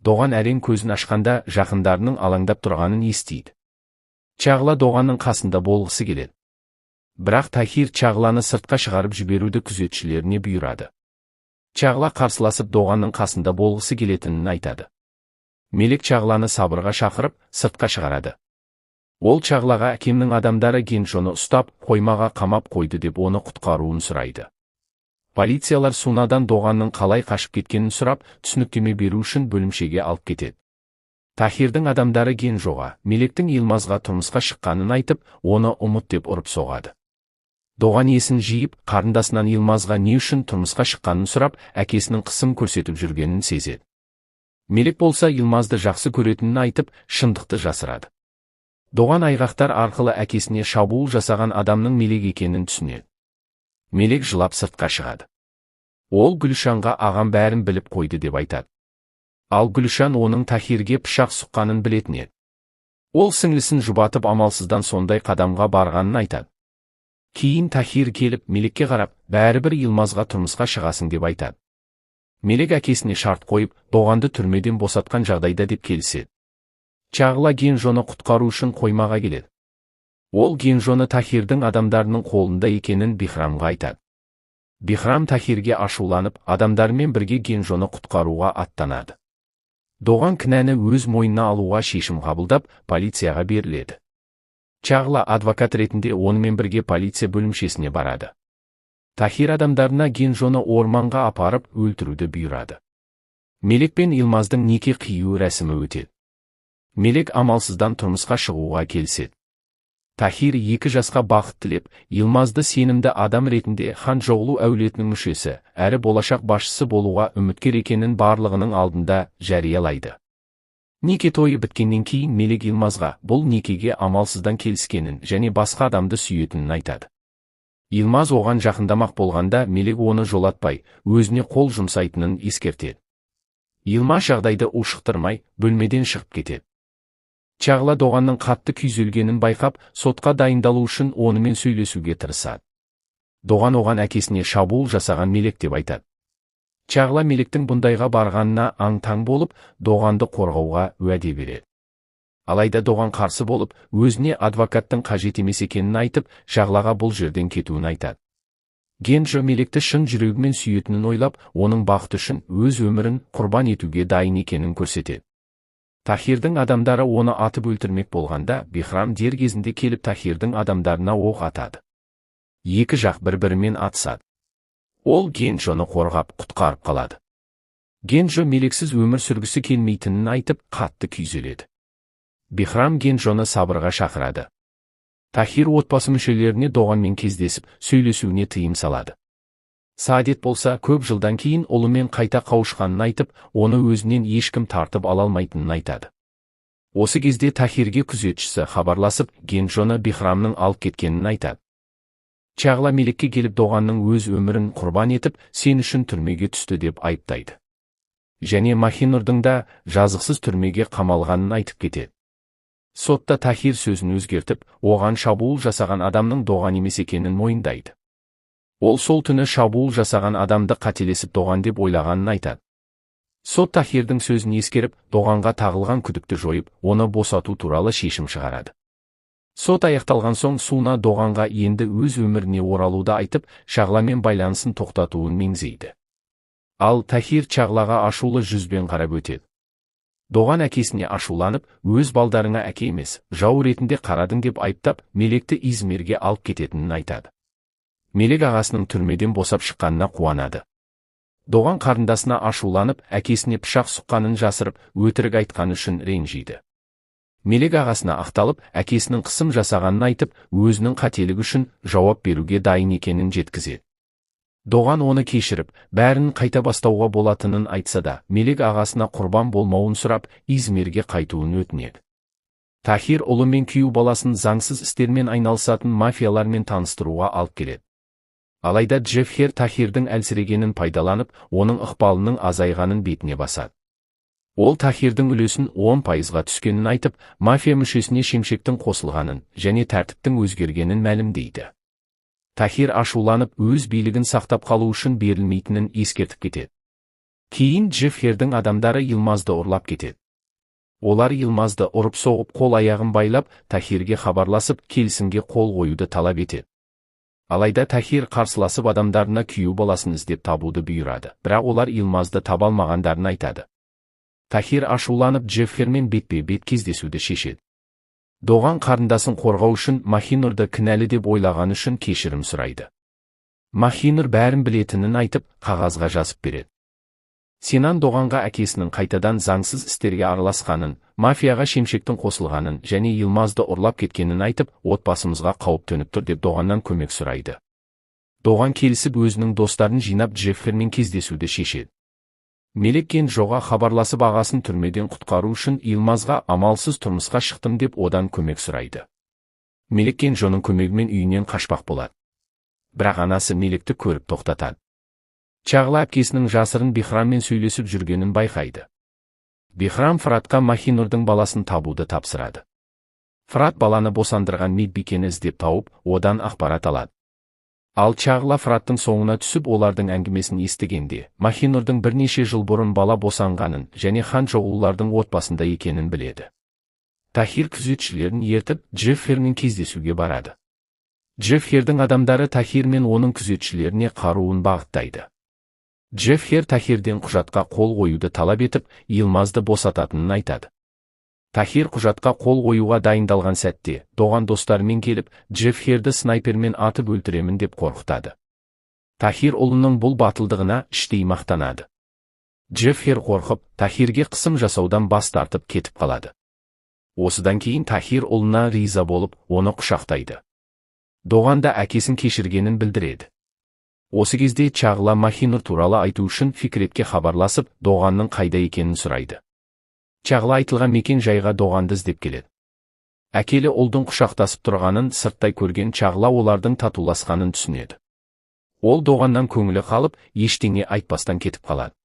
Доған әрең көзін ашқанда жақындарының алаңдап тұрғанын естиді. Чағла Доғанның қасында болғысы келеді. Бірақ Тахир Чағланы сыртқа шығарып жіберуді күзетшілеріне бұйырады. Чағла қарсыласып Доғанның қасында болғысы келетінін айтады. Мелек Чағланы сабырға шақырып, сыртқа шығарады. Ол Чағлаға әкемнің адамдары Генджоны ұстап, қоймаға қамап қойды деп оны құтқаруын сұрайды. Полициялар Сунадан Доғанның қалай қашып кеткенін сұрап, түсініктеме беру үшін бөлімшеге алып кетеді. Тахирдің адамдары Генджоға, Мелектің Йылмазға тұрмысқа шыққанын айтып, оны ұмыт деп ұрып соғады. Доған есін жиып, қарындасынан Йылмазға не үшін тұрмысқа шыққанын сұрап, әкесінің қысым көрсетіп жүргенін сезеді. Мелек болса Йылмазды жақсы көретінін айтып, шындықты жасырады. Доған айғақтар арқылы әкесіне шабуыл жасаған адамның Мелек екенін түсінеді. Мелек жылап сыртқа шығады. Ол Гүлшанға ағам бәрін біліп қойды деп айтады. Ал Гүлшан оның Тахирге пышақ сұққанын білетін еді. Ол сіңлісін жұбатып амалсыздан сондай қадамға барғанын айтады. Кейін Тахир келіп Мелекке қарап, бәрібір Йылмазға тұрмысқа шығасың деп айтады. Мелек әкесіне шарт қойып, Доғанды түрмеден босатқан жағдайда деп келіседі. Чағла Генджоны құтқару үшін қоймаға келеді. Ол Генджоны Тахирдің адамдарының қолында екенін Бихрамға айтады. Бихрам Тахирге ашуланып, адамдарымен бірге Генджоны құтқаруға аттанады. Доған кінәні өз мойнына алуға шешім қабылдап, полицияға беріледі. Чағла адвокат ретінде онымен бірге полиция бөлімшесіне барады. Тахир адамдарына Генджоны орманға апарып өлтіруді бұйырады. Мелек пен Йылмаздың неке қию рәсімі өтеді. Мелек амалсыздан тұрмысқа шығуға келіседі. Тахир 2 жасқа бақыт тілеп, Йылмазды сенімді адам ретінде Ханчжоулу әулетінің мүшесі, әрі болашақ басшысы болуға үміткер екенін барлығының алдында жариялайды. Неке тойы біткеннен кейін Мелек Йылмазға бұл некеге амалсыздан келіскенін және басқа адамды сүйетінін айтады. Йылмаз оған жақындамақ болғанда Мелек оны жолатпай, өзіне қол жұмсайтынын ескертеді. Йылмаз жағдайды ушықтырмай, бөлмеден шығып кетеді. Чағла Доғанның қатты күйзелгенін байқап, сотқа дайындалу үшін онымен сөйлесуге тырысады. Доған оған әкесіне шабуыл жасаған Мелек деп айтады. Чағла Мелектің бұндайға барғанына аң-таң болып, Доғанды қорғауға уәде береді. Алайда Доған қарсы болып, өзіне адвокаттың қажет емес екенін айтып, Чағлаға бұл жерден кетуін айтады. Генджо Мелекті шын жүрегімен сүйетінін ойлап, оның бақыты үшін өз өмірін құрбан етуге дайын екенін көрсетеді. Тахирдің адамдары оны атып өлтірмек болғанда, Бихрам дер кезінде келіп Тахирдің адамдарына оқ атады. Екі жақ бір-бірімен атысады. Ол Генджоны қорғап, құтқарып қалады. Генджо Мелексіз өмір сүргісі келмейтінін айтып, қатты күйзеледі. Бихрам Генджоны сабырға шақырады. Тахир отбасы мүшелеріне Доғанмен кездесіп, сөйлесуіне тыйым салады. Саадет болса, көп жылдан кейін ұлымен қайта қауышқанын айтып, оны өзінен ешкім тартып ала алмайтынын айтады. Осы кезде Тахирге күзетшісі хабарласып, Генджоны Бихрамның алып кеткенін айтады. Чағла Мелекке келіп Доғанның өз өмірін құрбан етіп, сен үшін түрмеге түсті деп айыптайды. Және Махинурдың да жазықсыз түрмеге қамалғанын айтып кетеді. Сотта Тахир сөзін өзгертіп, оған шабуыл жасаған адамның Доған емес екенін мойындайды. Ол сол түні шабуыл жасаған адамды қателесіп Доған деп ойлағанын айтады. Сот Тахирдің сөзін ескеріп, Доғанға тағылған күдікті жойып, оны босату туралы шешім шығарады. Сот аяқталған соң Суна Доғанға енді өз өміріне оралуды айтып, Чағламен байланысын тоқтатуын меңзейді. Ал Тахир Чағлаға ашулы жүзбен қарап өтеді. Доған әкесіне ашуланып, өз балдарыңа әке емес, жау ретінде қарадың деп айыптап, Мелекті Измирге алып кететінін айтады. Мелек ағасының түрмеден босап шыққанына қуанады. Доған қарындасына ашуланып, әкесіне пышақ сұққанын жасырып, өтірік айтқаны үшін ренжиді. Мелек ағасына ақталып, әкесінің қысым жасағанын айтып, өзінің қателігі үшін жауап беруге дайын екенін жеткізеді. Доған оны кешіріп, бәрін қайта бастауға болатынын айтса да, Мелек ағасына құрбан болмауын сұрап, Измирге қайтуын өтінеді. Тахир ұлы мен күйеу баласын заңсыз істермен айналысатын мафиялармен таныстыруға алып келеді. Алайда Джефхер Тахирдің әлсірегенін пайдаланып, оның ықпалының азайғанын бетіне басады. Ол Тахирдің үлесін 10%-ға түскенін айтып, мафия мүшесіне шемшектің қосылғанын және тәртіптің өзгергенін мәлімдейді. Тахир ашуланып, өз билігін сақтап қалу үшін берілмейтінін ескертіп кетеді. Кейін Джеффердің адамдары Йылмазды ұрлап кетеді. Олар Йылмазды ұрып соғып қол-аяғын байлап, Тахирге хабарласып, келісімге қол қоюды талап етеді. Алайда Тахир қарсыласып адамдарына күйеу баласын іздеп табуды бұйырады, бірақ олар Йылмазды таба алмағандарын айтады. Тахир ашуланып Джеффермен бетпе-бет кездесуді шешеді. Доған қарындасын қорғау үшін Махинурды кінәлі деп ойлаған үшін кешірім сұрайды. Махинур бәрін білетінін айтып, қағазға жазып береді. Сенан Доғанға әкесінің қайтадан заңсыз істерге араласқанын, мафияға шемшектің қосылғанын және Йылмазды ұрлап кеткенін айтып, отбасымызға қауіп төніп тұр деп Доғаннан көмек сұрайды. Доған келісіп өзінің достарын жинап Джеффермен кездесуді шешеді. Мелек Кенжоға хабарласып ағасын түрмеден құтқару үшін Йылмазға амалсыз тұрмысқа шықтым деп одан көмек сұрайды. Мелек Кенжоның көмегімен үйінен қашпақ болады. Бірақ анасы Мелекті көріп тоқтатады. Чағла әпкесінің жасырын Бихраммен сөйлесіп жүргенін байқайды. Бихрам Фыратқа Махинурдың баласын табуды тапсырады. Фырат баланы босандырған медбикені іздеп тауып, одан ақпарат алады. Ал Чағла Фыраттың соңына түсіп олардың әңгімесін естігенде, Махинурдың бірнеше жыл бұрын бала босанғанын және хан жоғулардың отбасында екенін біледі. Тахир күзетшілерін ертіп, Джеффермен кездесуге барады. Джеффердің адамдары Тахир мен оның күзетшілеріне қаруын бағыттайды. Джеффер Тахирден құжатқа қол қоюды талап етіп, Йылмазды босататынын айтады. Тахир құжатқа қол қоюға дайындалған сәтте, Доған достарымен келіп, Джефферді снайпермен атып өлтіремін деп қорқытады. Тахир ұлының бұл батылдығына іштей мақтанады. Джеффер қорқып, Тахирге қысым жасаудан бас тартып кетіп қалады. Осыдан кейін Тахир ұлына риза болып, оны құшақтайды. Доған да әкесін кешіргенін білдіреді. Осы кезде Чағла Махинур туралы айту үшін Фикретке хабарласып, Доғанның қайда екенін сұрайды. Чағла айтылған мекен жайға Доғанды іздеп келеді. Әкелі ұлдың құшақтасып тұрғанын сырттай көрген Чағла олардың татуласқанын түсінеді. Ол Доғаннан көңілі қалып, ештеңе айтпастан кетіп қалады.